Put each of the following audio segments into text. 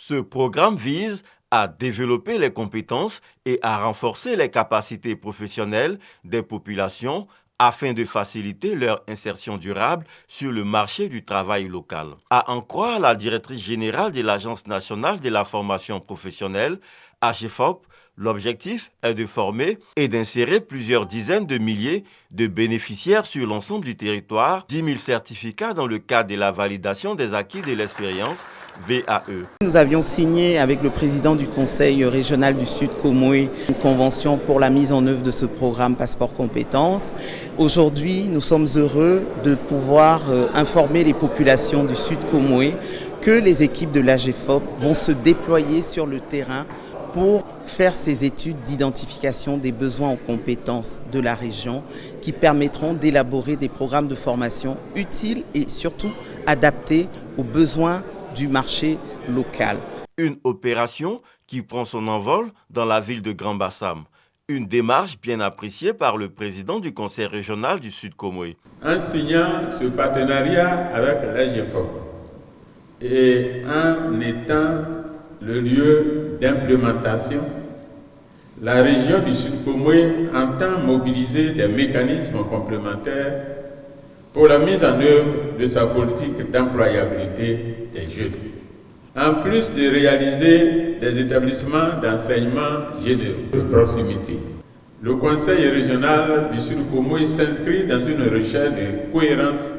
Ce programme vise à développer les compétences et à renforcer les capacités professionnelles des populations afin de faciliter leur insertion durable sur le marché du travail local. À en croire la directrice générale de l'Agence nationale de la formation professionnelle, AGEFOP, l'objectif est de former et d'insérer plusieurs dizaines de milliers de bénéficiaires sur l'ensemble du territoire, 10 000 certificats dans le cadre de la validation des acquis de l'expérience VAE. Nous avions signé avec le président du Conseil régional du Sud Comoé une convention pour la mise en œuvre de ce programme Passeport Compétences. Aujourd'hui, nous sommes heureux de pouvoir informer les populations du Sud Comoé que les équipes de l'AGEFOP vont se déployer sur le terrain pour faire ces études d'identification des besoins en compétences de la région qui permettront d'élaborer des programmes de formation utiles et surtout adaptés aux besoins du marché local. Une opération qui prend son envol dans la ville de Grand-Bassam. Une démarche bien appréciée par le président du conseil régional du Sud Comoé. En signant ce partenariat avec l'AGEFOP et en étant le lieu d'implémentation, la région du Sud Comoé entend mobiliser des mécanismes complémentaires pour la mise en œuvre de sa politique d'employabilité des jeunes. En plus de réaliser des établissements d'enseignement généraux de proximité, le Conseil régional du Sud Comoé s'inscrit dans une recherche de cohérence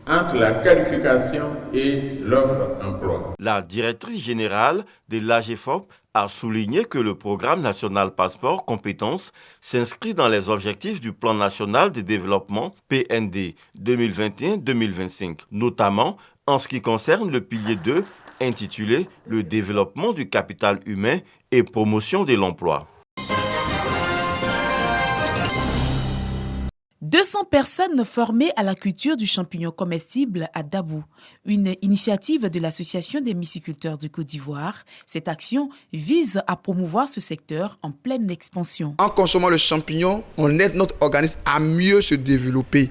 entre la qualification et l'offre d'emploi. La directrice générale de l'AGEFOP a souligné que le programme national Passeport Compétences s'inscrit dans les objectifs du plan national de développement PND 2021-2025, notamment en ce qui concerne le pilier 2 intitulé « Le développement du capital humain et promotion de l'emploi ». 200 personnes formées à la culture du champignon comestible à Dabou, une initiative de l'Association des myciculteurs de Côte d'Ivoire. Cette action vise à promouvoir ce secteur en pleine expansion. En consommant le champignon, on aide notre organisme à mieux se développer.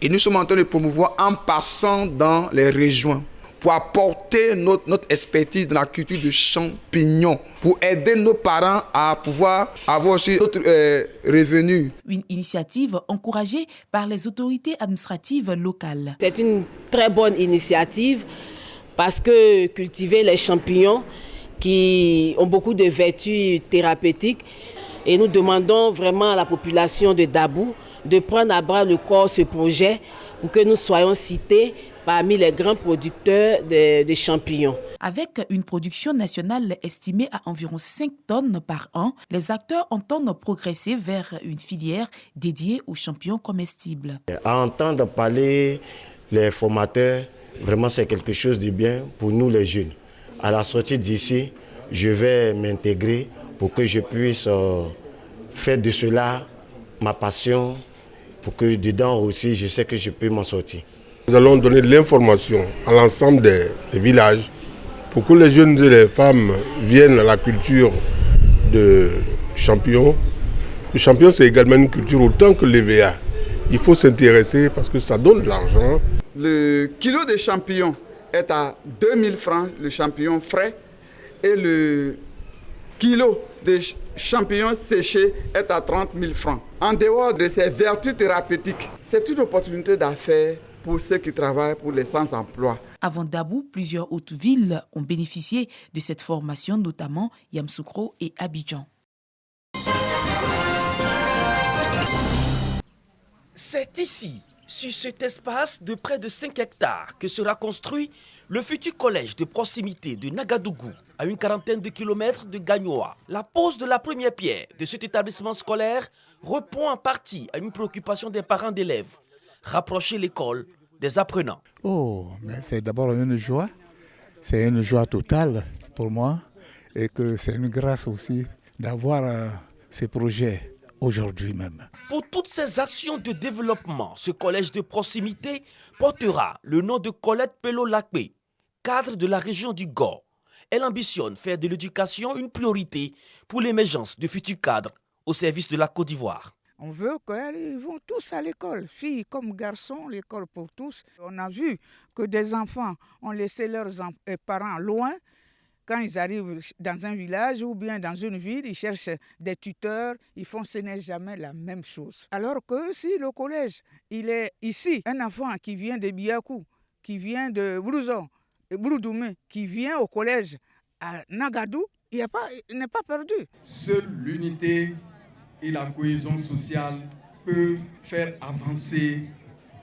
Et nous sommes en train de promouvoir en passant dans les régions pour apporter notre expertise dans la culture de champignons, pour aider nos parents à pouvoir avoir aussi d'autres revenus. Une initiative encouragée par les autorités administratives locales. C'est une très bonne initiative parce que cultiver les champignons qui ont beaucoup de vertus thérapeutiques, et nous demandons vraiment à la population de Dabou de prendre à bras le corps ce projet pour que nous soyons cités parmi les grands producteurs de champignons. Avec une production nationale estimée à environ 5 tonnes par an, les acteurs entendent progresser vers une filière dédiée aux champignons comestibles. À entendre parler les formateurs, vraiment c'est quelque chose de bien pour nous les jeunes. À la sortie d'ici, je vais m'intégrer pour que je puisse faire de cela ma passion, pour que dedans aussi je sais que je peux m'en sortir. Nous allons donner de l'information à l'ensemble des villages pour que les jeunes et les femmes viennent à la culture de champignons. Le champignon, c'est également une culture autant que l'EVA. Il faut s'intéresser parce que ça donne de l'argent. Le kilo de champignons est à 2000 francs, le champignon frais, et le kilo de champignons séchés est à 30 000 francs. En dehors de ces vertus thérapeutiques, c'est une opportunité d'affaires pour ceux qui travaillent pour les sans-emploi. Avant Dabou, plusieurs autres villes ont bénéficié de cette formation, notamment Yamoussoukro et Abidjan. C'est ici, sur cet espace de près de 5 hectares, que sera construit le futur collège de proximité de Nagadougou, à une quarantaine de kilomètres de Gagnoa. La pose de la première pierre de cet établissement scolaire répond en partie à une préoccupation des parents d'élèves: rapprocher l'école des apprenants. Oh, mais c'est d'abord une joie. C'est une joie totale pour moi et que c'est une grâce aussi d'avoir ces projets aujourd'hui même. Pour toutes ces actions de développement, ce collège de proximité portera le nom de Colette Pello-Lakpé, cadre de la région du Gor. Elle ambitionne faire de l'éducation une priorité pour l'émergence de futurs cadres au service de la Côte d'Ivoire. On veut qu'ils vont tous à l'école, filles comme garçons, l'école pour tous. On a vu que des enfants ont laissé leurs parents loin Quand ils arrivent dans un village ou bien dans une ville, ils cherchent des tuteurs, ce n'est jamais la même chose. Alors que si le collège, il est ici, un enfant qui vient de Biakou, qui vient de Bloudoumé, qui vient au collège à Nagadou, il n'est pas perdu. Seule l'unité et la cohésion sociale peuvent faire avancer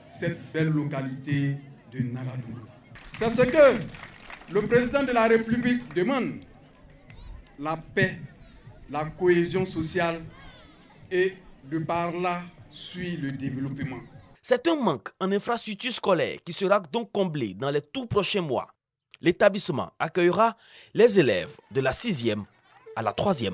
cette belle localité de Nagadou. C'est ce que le président de la République demande, la paix, la cohésion sociale et de par là suit le développement. C'est un manque en infrastructure scolaire qui sera donc comblé dans les tout prochains mois. L'établissement accueillera les élèves de la 6e à la 3e.